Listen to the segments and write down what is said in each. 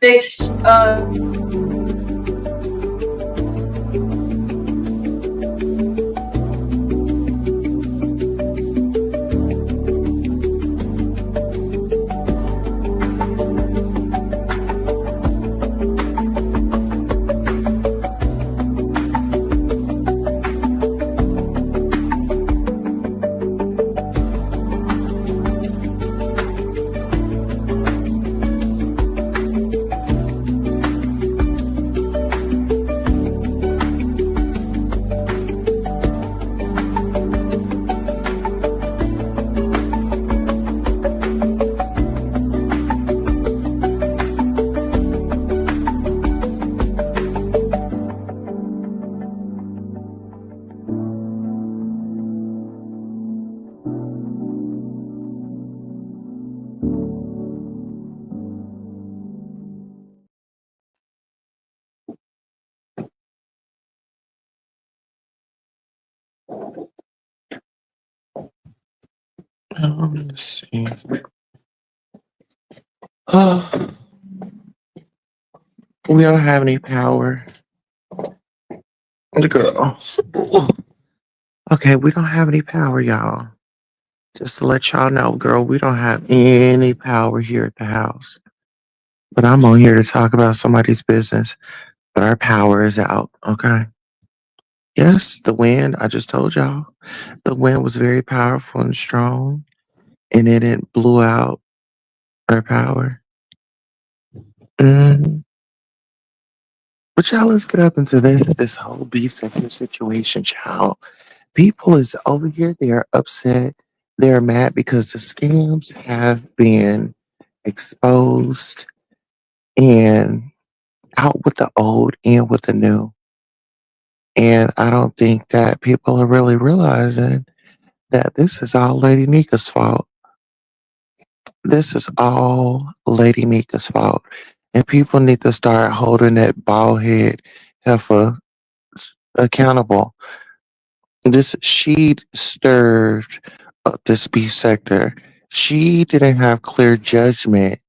fixed Let's see. Oh, we don't have any power. The girl. Okay, we don't have any power, y'all. Just to let y'all know, girl, we don't have any power here at the house. But I'm on here to talk about somebody's business. But our power is out, okay? Yes, the wind, I just told y'all, the wind was very powerful and strong, and it blew out our power. Mhm. But y'all, let's get up into this whole beef sector situation, child. People is over here, they are upset. They're mad because the scams have been exposed and out with the old and with the new. And I don't think that people are really realizing that this is all Lady Nika's fault. This is all Lady Nika's fault. And people need to start holding that bald head heifer accountable. This she stirred up this beef sector. She didn't have clear judgment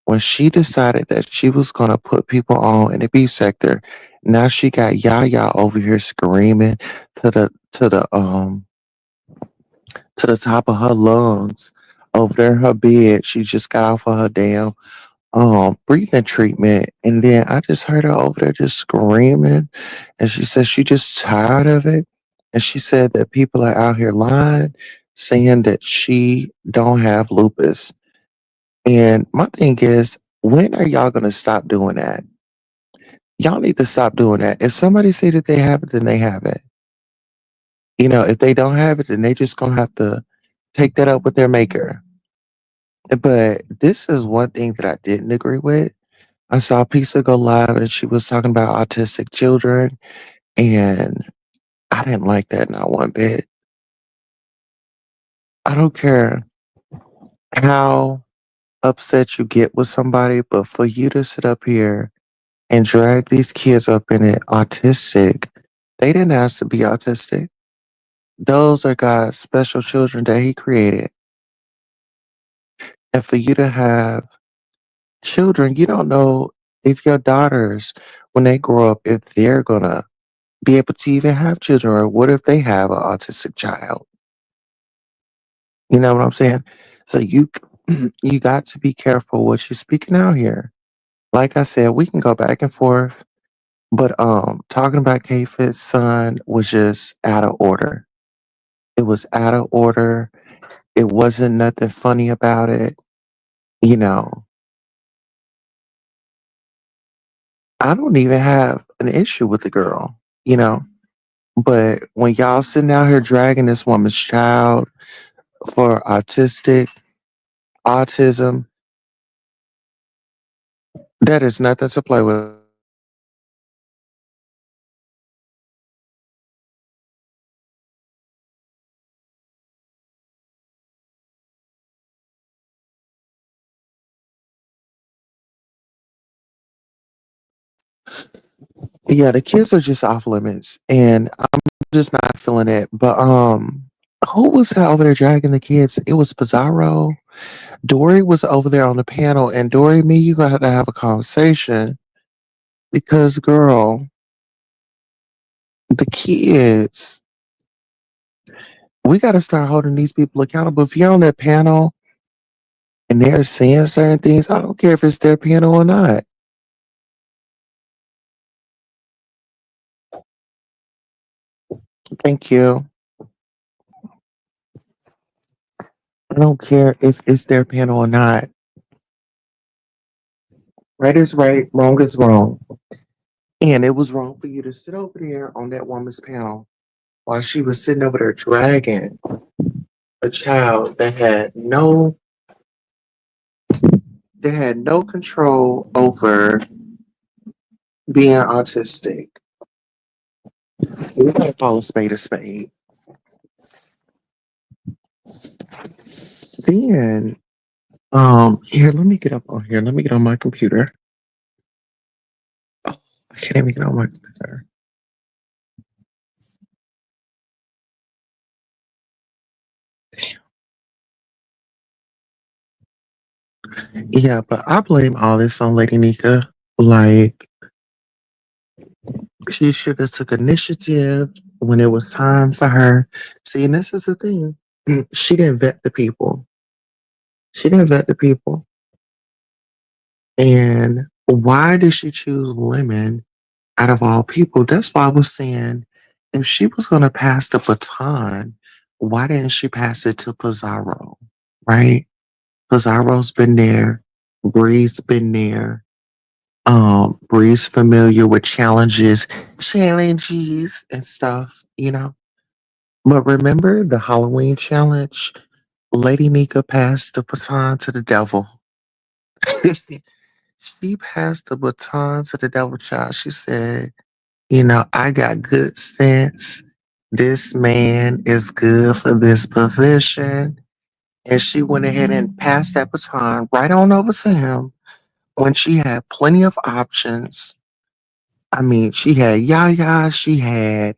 when she decided that she was gonna put people on in the beef sector. Now she got YAYA over here screaming to the top of her lungs over there in her bed. She just got off of her damn breathing treatment, and then I just heard her over there just screaming, and she said she just tired of it, and she said that people are out here lying, saying that she don't have lupus. And my thing is, when are y'all gonna stop doing that? Y'all need to stop doing that. If somebody say that they have it, then they have it. You know, if they don't have it, then they just gonna have to take that up with their maker. But this is one thing that I didn't agree with. I saw Pisa go live and she was talking about autistic children, and I didn't like that not one bit. I don't care how upset you get with somebody, but for you to sit up here and drag these kids up in it autistic, they didn't ask to be autistic. Those are God's special children that He created. And for you to have children, you don't know if your daughters, when they grow up, if they're gonna be able to even have children, or what if they have an autistic child? You know what I'm saying? So you got to be careful what you're speaking out here. Like I said, we can go back and forth, but talking about K-Fit's son was just out of order. It was out of order. It wasn't nothing funny about it. You know, I don't even have an issue with the girl, you know. But when y'all sitting out here dragging this woman's child for autism, that is nothing to play with. Yeah, the kids are just off limits, and I'm just not feeling it. But who was that over there dragging the kids? It was Pizarro. Dory was over there on the panel, and Dory, me, you got to have a conversation because, girl, the kids, we got to start holding these people accountable. If you're on that panel and they're saying certain things, I don't care if it's their panel or not. Thank you. I don't care if it's their panel or not. Right is right, wrong is wrong. And it was wrong for you to sit over there on that woman's panel while she was sitting over there dragging a child that had no control over being autistic. We gotta call a spade a spade. Then, here, let me get up on here. Let me get on my computer. Oh, I can't even get on my computer. Yeah, but I blame all this on Lady Nika. Like, she should have took initiative when it was time for her. See, and this is the thing. She didn't vet the people. She didn't vet the people. And why did she choose women out of all people? That's why I was saying if she was going to pass the baton, why didn't she pass it to Pizarro? Right? Pizarro's been there. Bree's been there. Bree's familiar with challenges and stuff, you know. But remember the Halloween challenge? Lady Nika passed the baton to the devil. She passed the baton to the devil child. She said, you know, I got good sense. This man is good for this position. And she went ahead and passed that baton right on over to him when she had plenty of options. I mean, she had Yaya, she had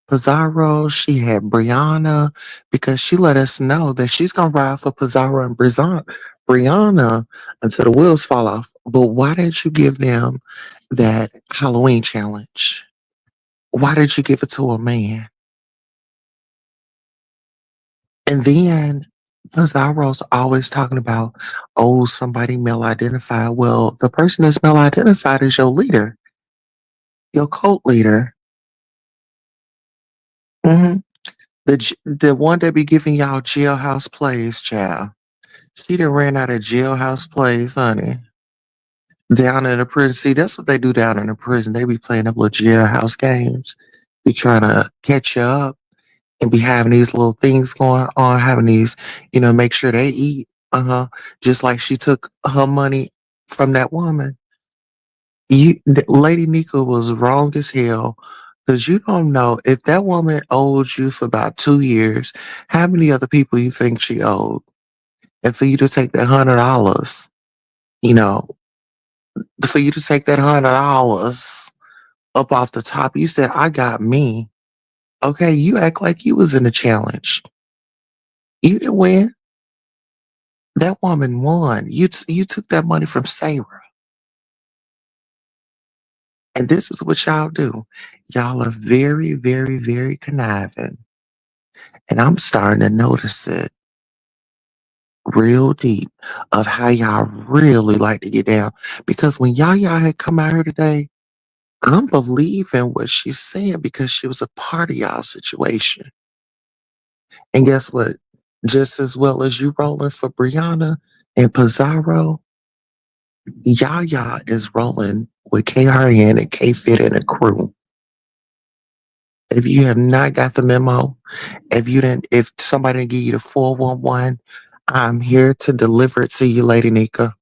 Pizarro, she had Brianna, because she let us know that she's gonna ride for Pizarro and Brianna until the wheels fall off. But why didn't you give them that Halloween challenge? Why did you give it to a man? And then Pizarro's always talking about, oh, somebody male identified. Well, the person that's male identified is your leader, your cult leader. Hmm. The one that be giving y'all jailhouse plays, child. She done ran out of jailhouse plays, honey. Down in the prison. See, that's what they do down in the prison. They be playing up little jailhouse games. Be trying to catch you up and be having these little things going on, having these, make sure they eat. Uh-huh. Just like she took her money from that woman. Lady Nika was wrong as hell because you don't know if that woman owed you for about 2 years, how many other people you think she owed? And for you to take that $100, you know, for you to take that $100 up off the top, you said, I got me. Okay, you act like you was in a challenge. You didn't win. That woman won. You took that money from Sarah. And this is what y'all do. Y'all are very, very, very conniving. And I'm starting to notice it real deep of how y'all really like to get down. Because when y'all had come out here today, I'm believing what she's saying because she was a part of y'all situation. And guess what? Just as well as you rolling for Brianna and Pizarro, Yaya is rolling with KRN and K Fit and the crew. If you have not got the memo, if somebody didn't give you the 411, I'm here to deliver it to you, Lady Nika.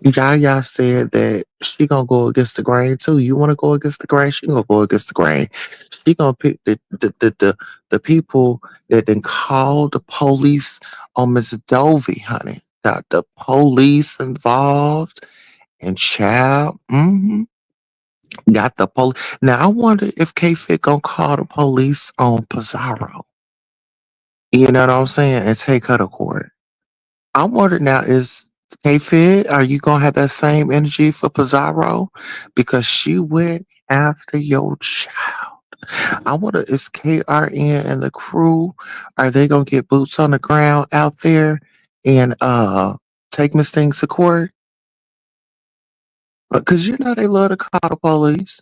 Yaya said that she gonna go against the grain too. You wanna go against the grain? She gonna go against the grain. She gonna pick the people that then called the police on Miss Dovey, honey. Got the police involved and child. Got the police. Now I wonder if K Fit gonna call the police on Pizarro. You know what I'm saying? And take her to court. I'm wondering now, is K-Fed, are you gonna have that same energy for Pizarro? Because she went after your child. I wonder, is KRN and the crew, are they gonna get boots on the ground out there and take Miss Things to court? Because you know they love to call the police.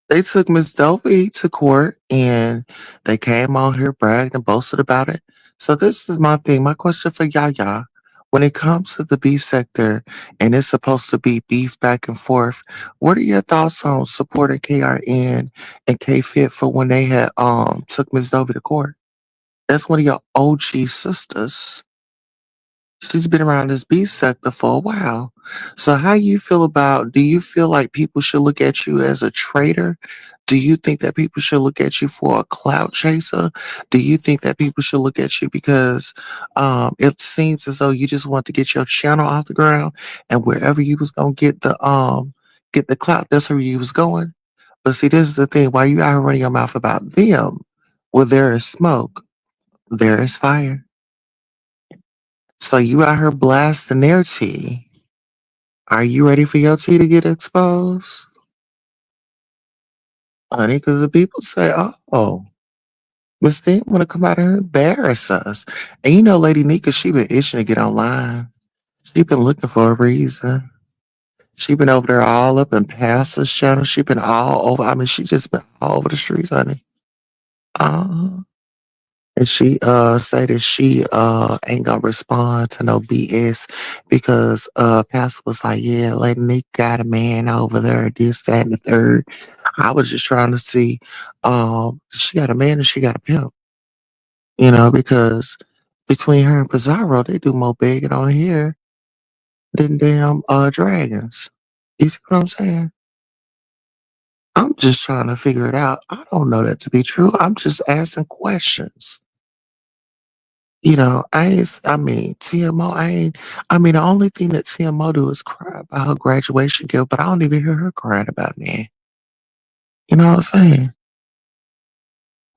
They took Miss Dopey to court and they came on here, bragged and boasted about it. So this is my thing. My question for Yaya. When it comes to the beef sector and it's supposed to be beef back and forth, what are your thoughts on supporting KRN and K Fit for when they had took Miss Dopey to court? That's one of your OG sisters. She's been around this beef sector for a while. So how you feel about, do you feel like people should look at you as a traitor? Do you think that people should look at you for a clout chaser? Do you think that people should look at you because it seems as though you just want to get your channel off the ground and wherever you was gonna get the clout, that's where you was going? But see, this is the thing, why you out here running your mouth about them, where there is smoke, there is fire. So you out here blasting their tea. Are you ready for your tea to get exposed? Honey, because the people say, oh, Miss Thing want to come out here and embarrass us. And you know, Lady Nika, she been itching to get online. She been looking for a reason. She been over there all up in Pastor's channel. She been all over. I mean, she just been all over the streets, honey. Uh, and she say that she ain't gonna respond to no BS because Pastor was like, yeah, Lady Nick got a man over there, this, that, and the third. I was just trying to see she got a man and she got a pimp, because between her and Pizarro, they do more begging on here than damn dragons. You see what I'm saying? I'm just trying to figure it out. I don't know that to be true. I'm just asking questions. I mean, TMO, the only thing that TMO do is cry about her graduation gift, but I don't even hear her crying about that. You know what I'm saying?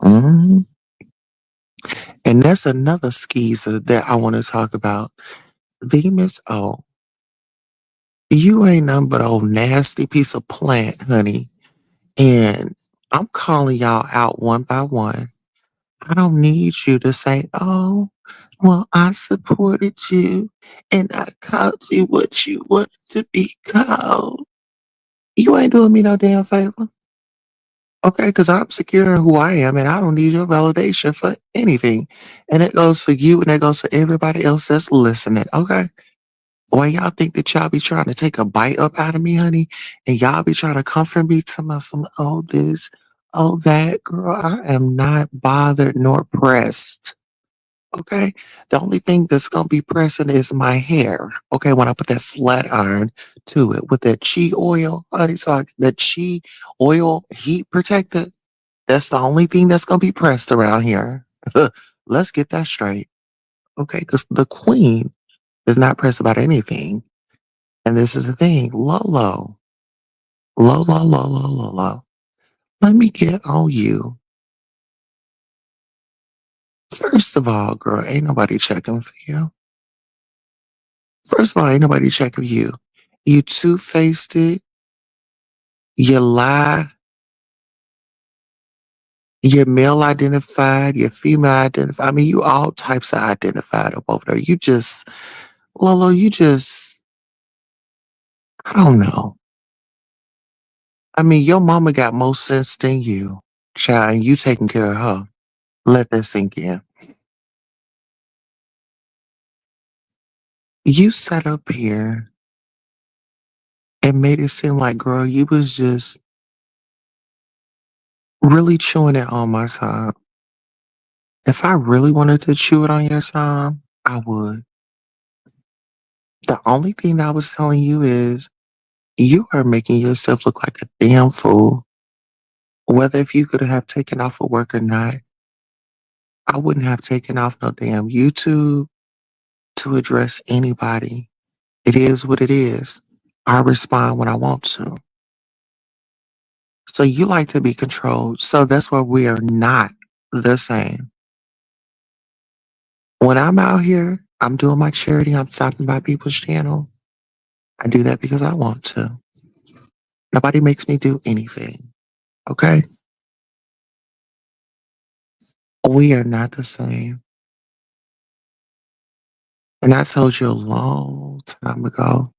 hmm And that's another skeezer that I want to talk about. Venus, oh, you ain't nothing but old nasty piece of plant, honey. And I'm calling y'all out one by one. I don't need you to say, oh, well, I supported you and I called you what you wanted to be called. You ain't doing me no damn favor. Okay, because I'm secure in who I am and I don't need your validation for anything. And it goes for you and it goes for everybody else that's listening. Okay. Why y'all think that y'all be trying to take a bite up out of me, honey? And y'all be trying to comfort me to my some oh this, oh that, girl. I am not bothered nor pressed. Okay. The only thing that's gonna be pressing is my hair. Okay, when I put that flat iron to it with that chi oil, honey, that chi oil heat protector, that's the only thing that's gonna be pressed around here. Let's get that straight. Okay, because the queen is not pressed about anything. And this is the thing, Lolo. Lolo, Lolo, Lolo. Let me get on you. First of all, girl, ain't nobody checking for you. First of all, ain't nobody checking for you. You two-faced it, you lie, you're male identified, you're female identified. I mean, you all types of identified up over there. Lolo, I don't know. I mean, your mama got more sense than you, child, and you taking care of her. Let that sink in. You sat up here and made it seem like, girl, you was just really chewing it on my time. If I really wanted to chew it on your time, I would. The only thing I was telling you is you are making yourself look like a damn fool. Whether if you could have taken off of work or not, I wouldn't have taken off no damn YouTube to address anybody. It is what it is. I respond when I want to. So you like to be controlled. So that's why we are not the same. When I'm out here, I'm doing my charity, I'm stopping by people's channel. I do that because I want to. Nobody makes me do anything. Okay? We are not the same. And I told you a long time ago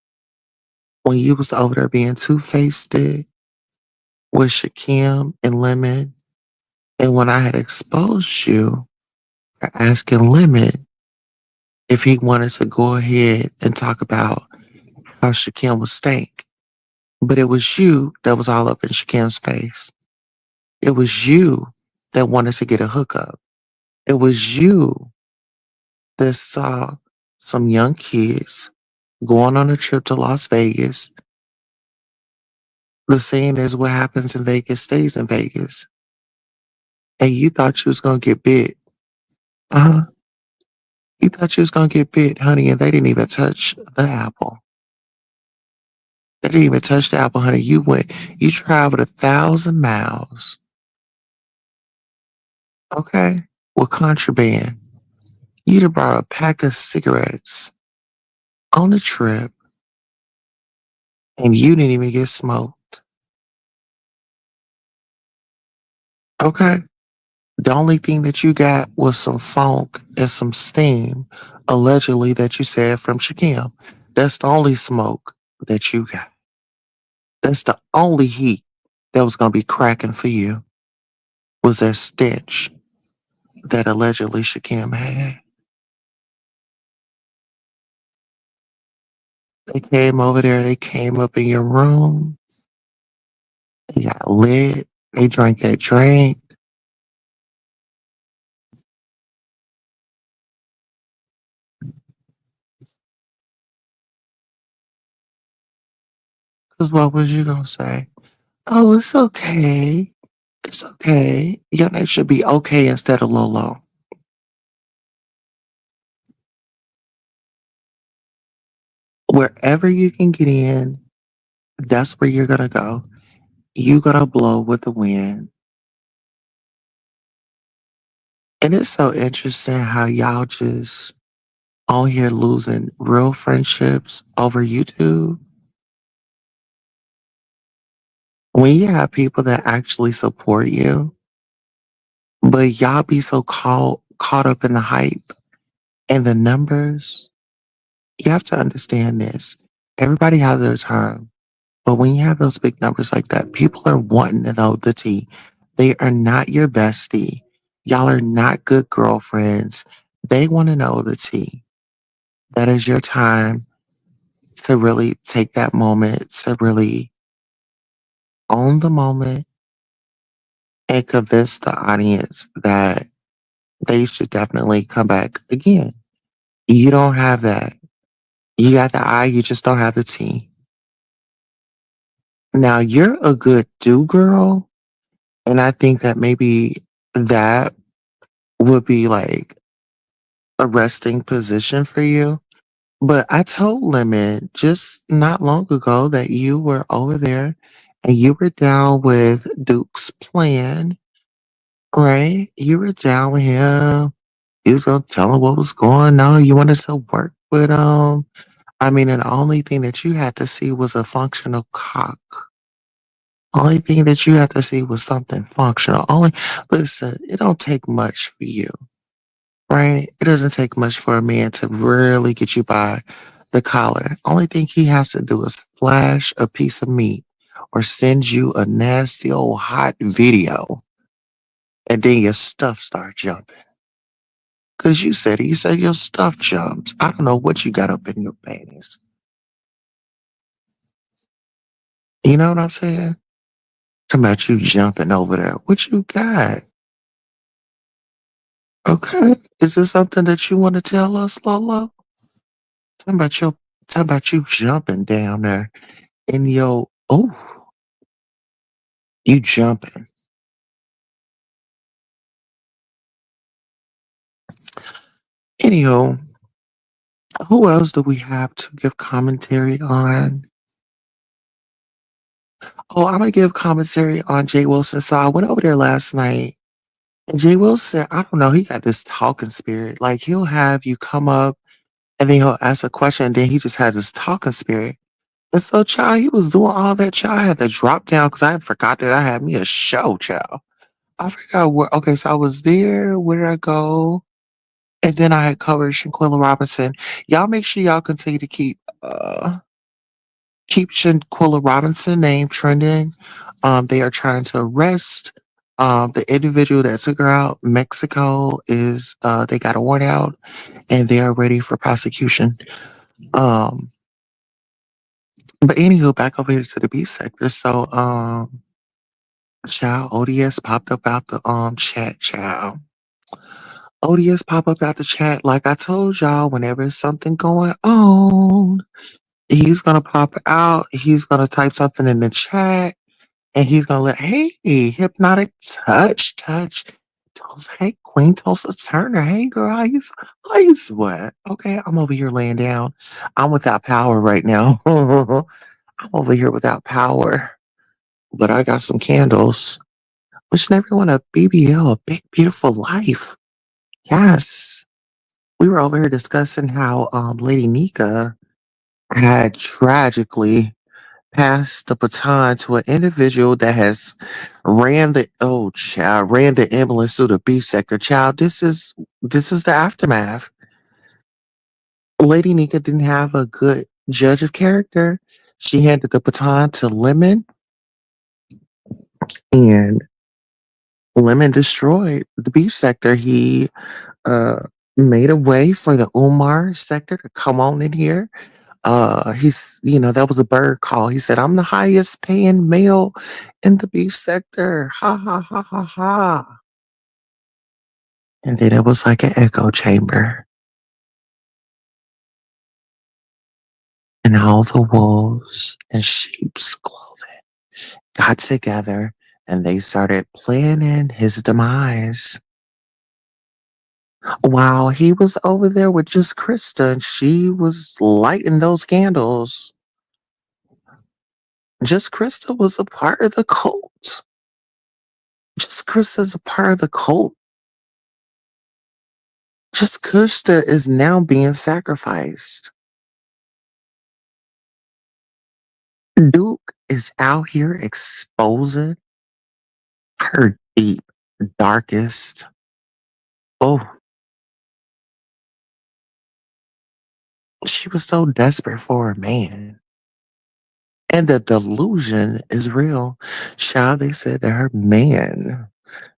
when you was over there being two-faced with Shakim and Lemon, and when I had exposed you for asking Lemon if he wanted to go ahead and talk about how Shakim was stank. But it was you that was all up in Shakim's face. It was you that wanted to get a hookup. It was you that saw some young kids going on a trip to Las Vegas. The saying is what happens in Vegas stays in Vegas. And you thought you was gonna get bit. Uh-huh. You thought you was gonna get bit, honey, and they didn't even touch the apple. They didn't even touch the apple, honey. You traveled 1,000 miles, okay, with contraband. You'd have brought a pack of cigarettes on the trip, and you didn't even get smoked, okay? The only thing that you got was some funk and some steam, allegedly, that you said from Shakim. That's the only smoke that you got. That's the only heat that was going to be cracking for you was that stench that allegedly Shakim had. They came over there, they came up in your room, they got lit, they drank that drink. Because what was you going to say? Oh, it's okay. It's okay. Your name should be okay instead of Lolo. Wherever you can get in, that's where you're gonna go. You gonna blow with the wind. And it's so interesting how y'all just on here losing real friendships over YouTube when you have people that actually support you, but y'all be so caught up in the hype and the numbers. You have to understand this. Everybody has their time. But when you have those big numbers like that, people are wanting to know the tea. They are not your bestie. Y'all are not good girlfriends. They want to know the tea. That is your time to really take that moment to really own the moment and convince the audience that they should definitely come back again. You don't have that. You got the eye, you just don't have the tea. Now, you're a good do girl, and I think that maybe that would be like a resting position for you. But I told Lemon just not long ago that you were over there and you were down with Duke's plan, right? You were down with him. You was gonna tell him what was going on. You wanted to work with him. I mean, and the only thing that you had to see was a functional cock. Only thing that you had to see was something functional. Only listen, it don't take much for you. Right? It doesn't take much for a man to really get you by the collar. Only thing he has to do is flash a piece of meat or send you a nasty old hot video and then your stuff start jumping. Cause you said it, you said your stuff jumps. I don't know what you got up in your panties. You know what I'm saying? Talking about you jumping over there. What you got? Okay. Is this something that you want to tell us, Lolo? Talking about your talking about you jumping down there in your you jumping. Anyhow, who else do we have to give commentary on? Oh, I'm gonna give commentary on Jay Wilson. So I went over there last night, and Jay Wilson, I don't know, he got this talking spirit. Like he'll have you come up. And then he'll ask a question, and then he just has this talking spirit. And so, child, he was doing all that, child. I had to drop down because I had forgot that I had me a show, child. I forgot where. Okay, so I was there. Where did I go? And then I had covered Shanquilla Robinson. Y'all make sure y'all continue to keep Shanquilla Robinson name trending. They are trying to arrest the individual that took her out. Mexico is they got a warrant out and they are ready for prosecution. Um, but anywho, back over here to the B sector. So child ODS popped up out the chat, child. ODS pop up out the chat. Like I told y'all, whenever there's something going on, he's gonna pop out, he's gonna type something in the chat. And he's gonna let, hey, hypnotic touch. Hey, Queen Tulsa Turner. Hey, girl, how you sweat? Okay, I'm over here laying down. I'm without power right now. I'm over here without power, but I got some candles. Wishing everyone a BBL, a big, beautiful life. Yes. We were over here discussing how Lady Nika had tragically pass the baton to an individual that has ran the ambulance through the B sector. Child, this is the aftermath. Lady Nika didn't have a good judge of character. She handed the baton to Lemon, and Lemon destroyed the B sector. He uh made a way for the Umar sector to come on in here. That was a bird call. He said, I'm the highest paying male in the beef sector. Ha ha ha ha ha. And then it was like an echo chamber. And all the wolves in sheep's clothing got together and they started planning his demise. While he was over there with just Krista and she was lighting those candles. Just Krista was a part of the cult. Just Krista's a part of the cult. Just Krista is now being sacrificed. Duke is out here exposing her deep, darkest. Oh, she was so desperate for a man. And the delusion is real. Child, they said that her man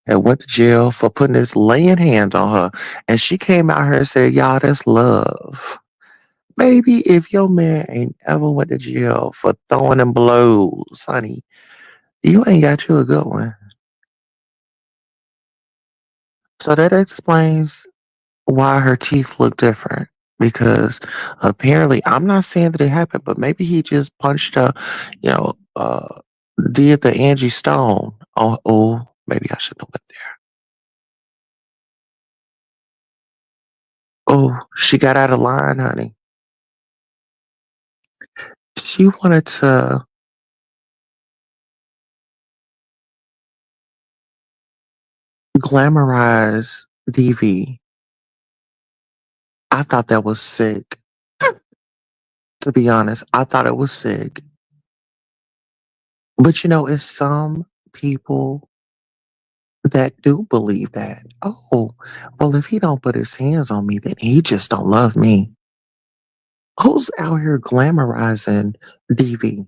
had went to jail for putting his laying hands on her. And she came out here and said, y'all, that's love. Baby, if your man ain't ever went to jail for throwing them blows, honey, you ain't got you a good one. So that explains why her teeth look different. Because apparently, I'm not saying that it happened, but maybe he just punched her, you know, did the Angie Stone. Oh, maybe I shouldn't have went there. Oh, she got out of line, honey. She wanted to glamorize DV. I thought that was sick. To be honest, I thought it was sick. But it's some people that do believe that. Oh, well, if he don't put his hands on me, then he just don't love me. Who's out here glamorizing DV?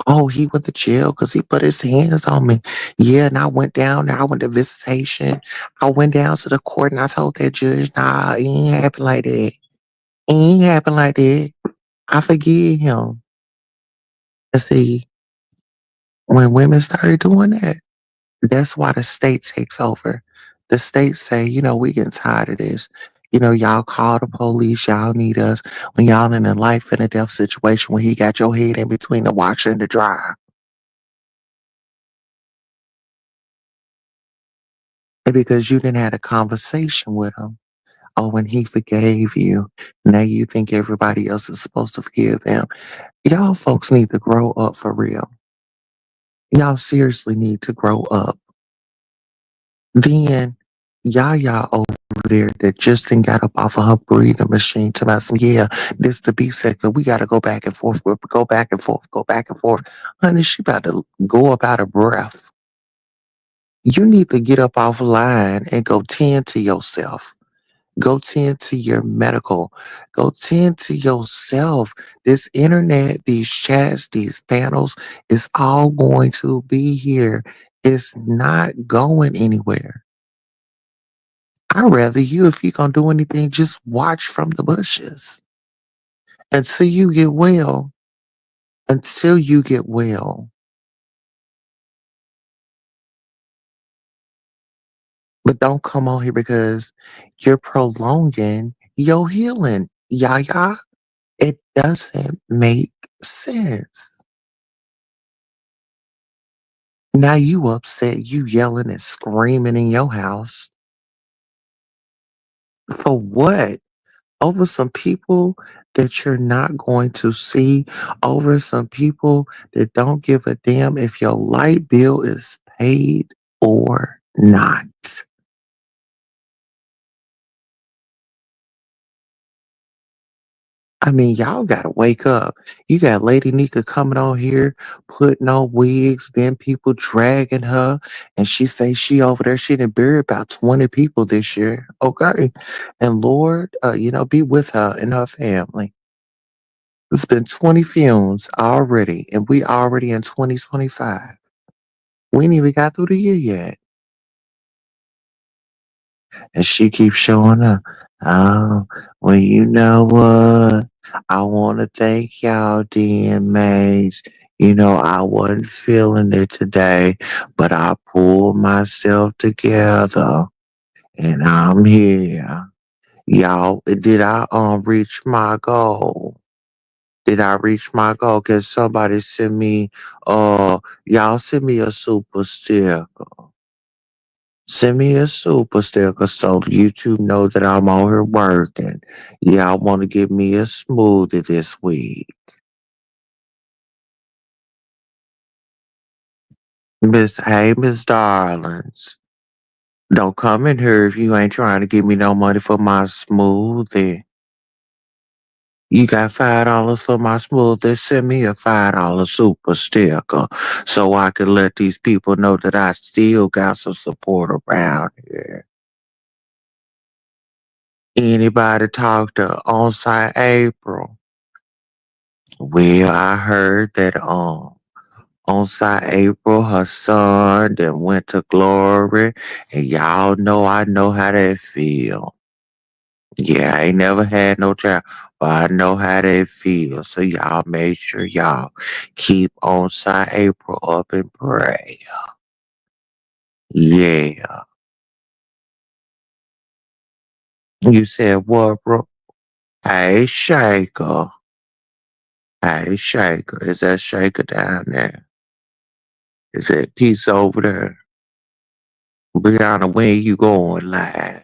Oh, he went to jail because he put his hands on me. Yeah, and I went down there. I went to visitation. I went down to the court and I told that judge, nah, it ain't happen like that. It ain't happen like that. I forgive him. And see, when women started doing that, that's why the state takes over. The state say, we getting tired of this. Y'all call the police, y'all need us. When y'all in a life and a death situation where he got your head in between the washer and the dryer. And because you didn't have a conversation with him. Oh, when he forgave you, now you think everybody else is supposed to forgive him. Y'all folks need to grow up for real. Y'all seriously need to grow up. Then Yaya over there that just done got up off of her breathing machine to about some, yeah, this the B sector. We gotta go back and forth, go back and forth, go back and forth. Honey, she about to go up out of breath. You need to get up off line and go tend to yourself. Go tend to your medical. Go tend to yourself. This internet, these chats, these panels, is all going to be here. It's not going anywhere. I'd rather you, if you're going to do anything, just watch from the bushes until you get well. Until you get well. But don't come on here because you're prolonging your healing. Yaya, it doesn't make sense. Now you upset, you yelling and screaming in your house. For what? Over some people that you're not going to see, over some people that don't give a damn if your light bill is paid or not. I mean, y'all gotta wake up. You got Lady Nika coming on here, putting on wigs, then people dragging her, and she say she over there. She done buried about 20 people this year. Okay. And Lord, be with her and her family. It's been 20 fumes already, and we already in 2025. We ain't even got through the year yet. And she keeps showing up. Oh, well, you know what? I want to thank y'all, DMAs. I wasn't feeling it today, but I pulled myself together and I'm here. Y'all, did I reach my goal? Did I reach my goal? Can somebody send me y'all send me a super sticker. Send me a super sticker so YouTube know that I'm on here working. Y'all want to give me a smoothie this week. Miss Darlings. Don't come in here if you ain't trying to give me no money for my smoothie. You got $5 for my smoothie? Send me a $5 super sticker so I can let these people know that I still got some support around here. Anybody talk to on-site April? Well, I heard that on side April, her son that went to glory, and y'all know I know how that feel. Yeah, I ain't never had no child, but I know how that feel. So y'all make sure y'all keep on side April up and pray. Yeah. You said what, bro? Hey, Shaker. Hey, Shaker. Is that Shaker down there? Is that piece over there? Brianna, when you going live?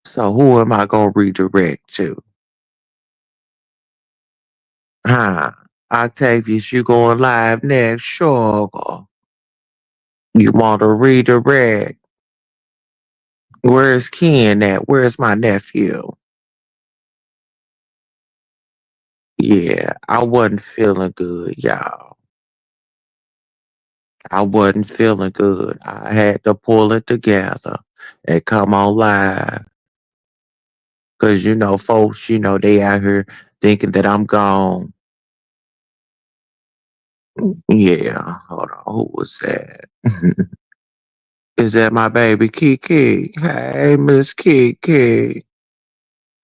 So who am I gonna redirect to? Huh? Octavius, you going live next? Sure. You want to redirect? Where's Ken at? Where's my nephew? Yeah, I wasn't feeling good, y'all. I wasn't feeling good. I had to pull it together and come on live. Cause folks, they out here thinking that I'm gone. Yeah, hold on. Who was that? Is that my baby Kiki? Hey, Miss Kiki.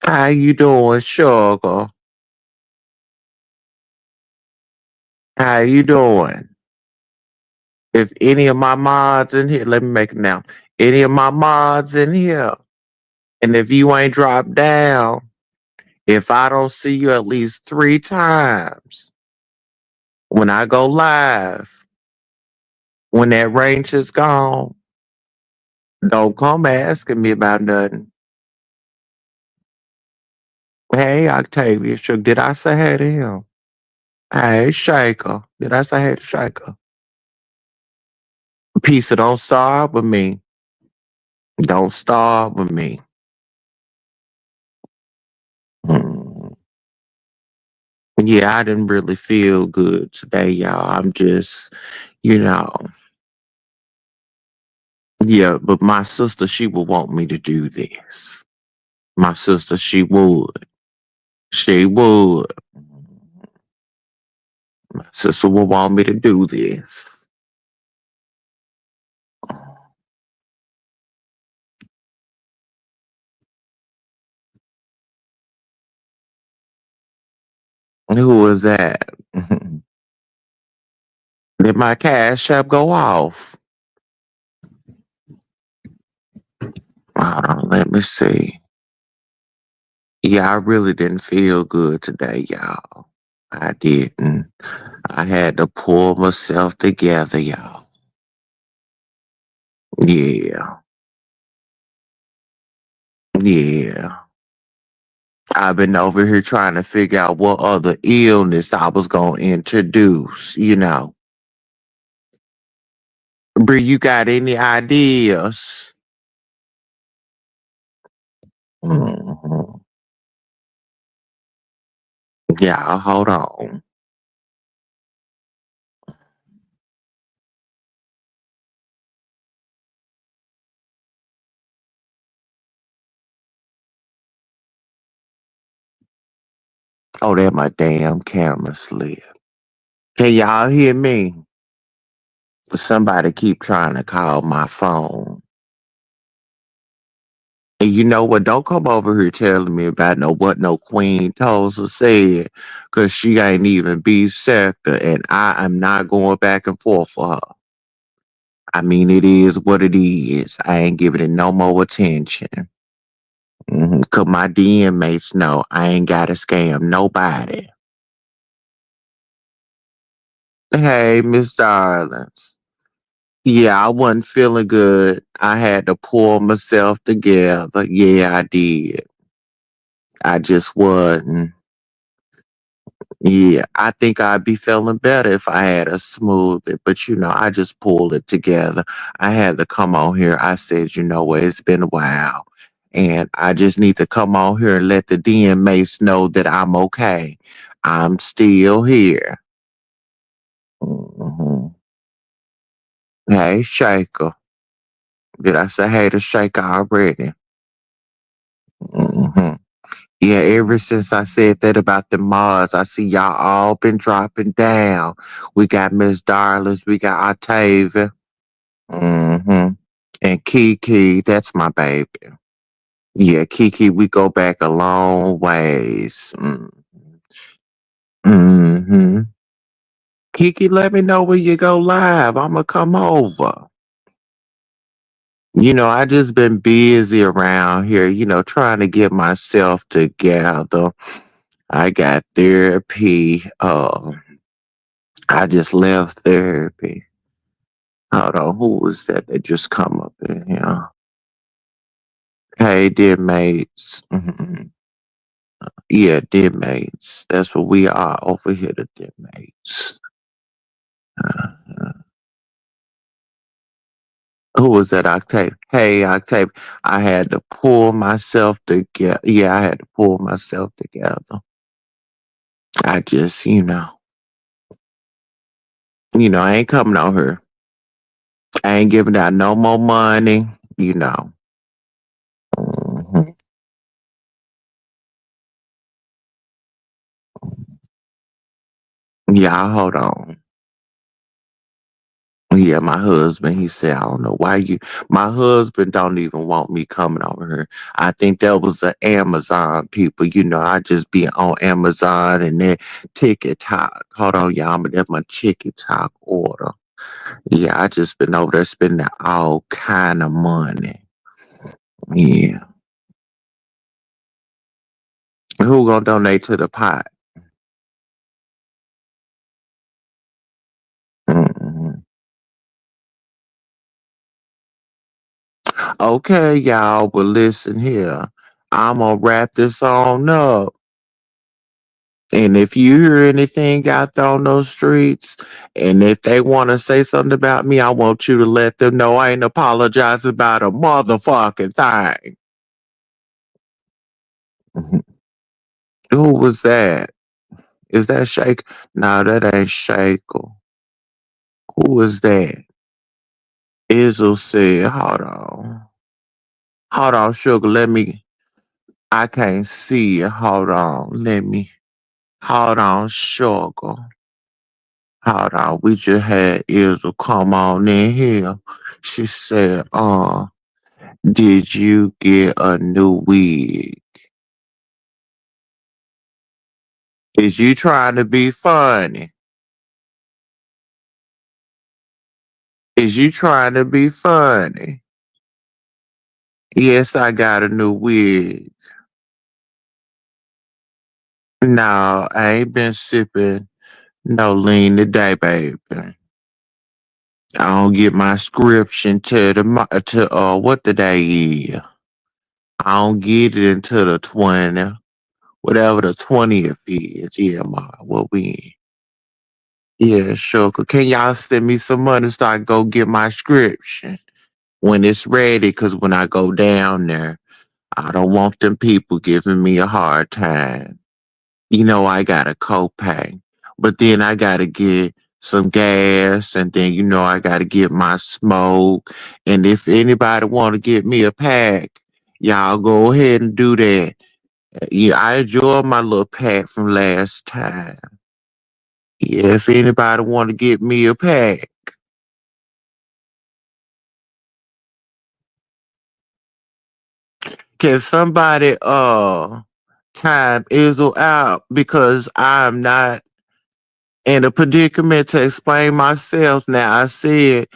How you doing, sugar? How you doing? If any of my mods in here, let me make it now. Any of my mods in here, and if you ain't dropped down, if I don't see you at least 3 times when I go live, when that range is gone, don't come asking me about nothing. Hey, Octavia, sugar, did I say hey to him? Hey, Shaker, did I say hey to Shaker? Pizza don't start with me. Don't start with me. Mm. Yeah, I didn't really feel good today, y'all. I'm just, you know, yeah, but my sister, she would want me to do this. My sister, she would. She would. My sister would want me to do this. Who was that? Did my cash app go off? Hold on, let me see. Yeah, I really didn't feel good today, y'all. I didn't. I had to pull myself together, y'all. Yeah, yeah. I've been over here trying to figure out what other illness I was gonna introduce. Bree, you got any ideas? Mhm. Yeah, hold on. Oh, that my damn camera slip. Can y'all hear me? Somebody keep trying to call my phone. And you know what? Don't come over here telling me about no Queen Tulsa said, cause she ain't even beef sector, and I am not going back and forth for her. I mean, it is what it is. I ain't giving it no more attention. Cause my DM mates know I ain't gotta scam nobody. Hey, Miss Darlings. Yeah, I wasn't feeling good. I had to pull myself together. Yeah, I did. I just wasn't. Yeah, I think I'd be feeling better if I had a smoothie, but I just pulled it together. I had to come on here. I said, you know what, it's been a while. And I just need to come on here and let the DMAs know that I'm okay. I'm still here. hmm Hey, Shaker. Did I say hey to Shaker already? hmm Yeah, ever since I said that about the Mars, I see y'all all been dropping down. We got Miss Darlings, we got Octavia, and Kiki. That's my baby. Yeah, Kiki, we go back a long ways. Mm-hmm. Kiki, let me know when you go live. I'ma come over. I just been busy around here, trying to get myself together. I got therapy. I just left therapy. Hold on, who was that just come up in here? Hey, dear mates. Yeah, dear mates. That's what we are over here, the dear mates. Uh, who was that, Octave? Hey, Octave. I had to pull myself together. Yeah, I had to pull myself together. I just, I ain't coming out here. I ain't giving out no more money, you know. Mhm. Yeah, hold on. Yeah, my husband, he said, I don't know why my husband don't even want me coming over here. I think that was the Amazon people. I just be on Amazon and then TikTok. Hold on, y'all, but that's my TikTok order. Yeah, I just been over there spending all kind of money. Yeah. Who gonna donate to the pot? Mhm. Okay, y'all, but listen here. I'm gonna wrap this on up. And if you hear anything out there on those streets, and if they want to say something about me, I want you to let them know I ain't apologizing about a motherfucking thing. Mhm. Who was that? Is that Shake? No, that ain't Shakel. Who was that? Izzle said, hold on. Hold on, sugar. Let me. I can't see it. Hold on. Let me. Hold on, sugar. Hold on. We just had Izzle come on in here. She said, did you get a new wig? Is you trying to be funny? Is you trying to be funny? Yes, I got a new wig. No, I ain't been sipping no lean today, baby. I don't get my scription to what the day is. I don't get it until the 20th, whatever the 20th is. Yeah, ma, what we in? Yeah, sure. Can y'all send me some money so I can go get my scription when it's ready? Cause when I go down there, I don't want them people giving me a hard time. You know, I got a copay, but then I got to get some gas, and then I got to get my smoke. And if anybody want to get me a pack, y'all go ahead and do that. Yeah, I enjoyed my little pack from last time. Yeah, if anybody want to get me a pack, can somebody time Izzle out because I'm not in a predicament to explain myself. Now I said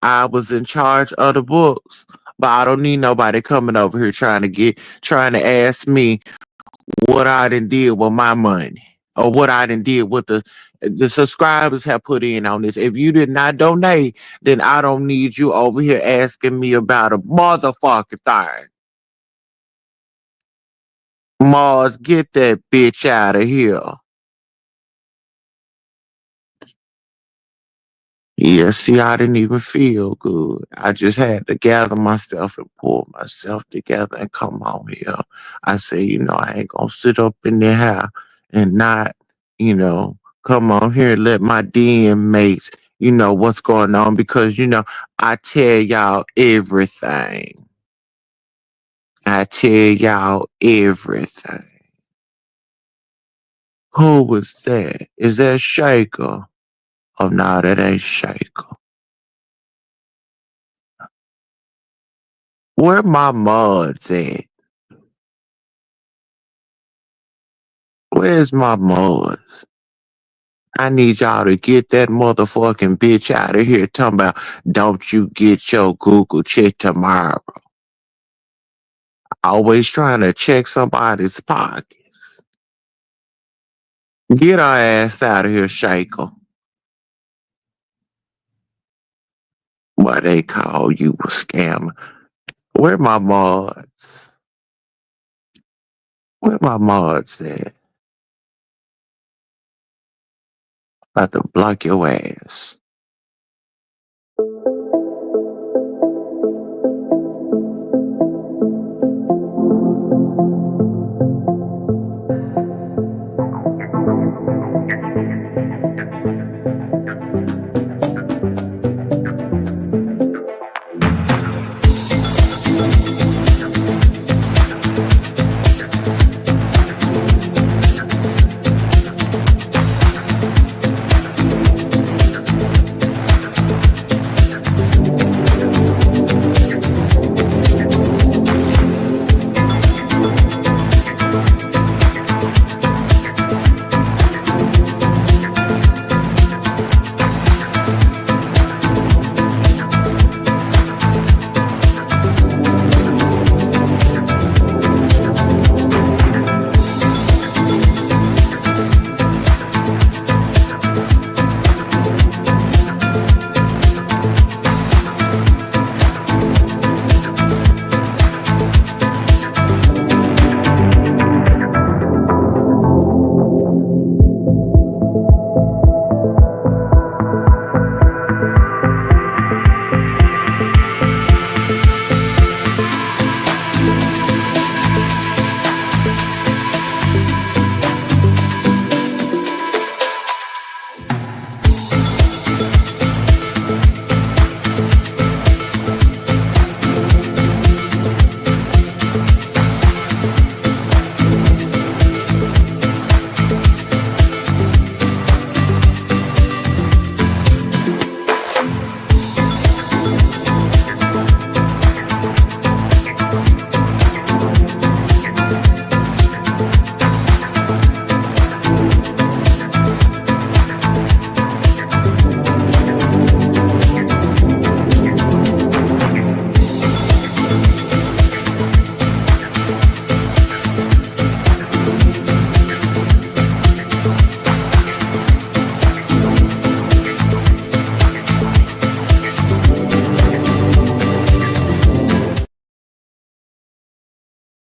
I was in charge of the books, but I don't need nobody coming over here trying to ask me what I done did with my money or what I done did with the subscribers have put in on this. If you did not donate, then I don't need you over here asking me about a motherfucking thing. Mars, get that bitch out of here. Yeah, see, I didn't even feel good. I just had to gather myself and pull myself together and come on here. I said, I ain't gonna sit up in there and not, come on here and let my DM mates, what's going on because, I tell y'all everything. I tell y'all everything. Who was that? Is that Shaker? Oh, no, that ain't Shaker. Where my mods at? Where's my mods? I need y'all to get that motherfucking bitch out of here talking about don't you get your Google check tomorrow. Always trying to check somebody's pockets. Get our ass out of here, Shaker. Why they call you a scammer. Where my mods? Where my mods at? About to block your ass.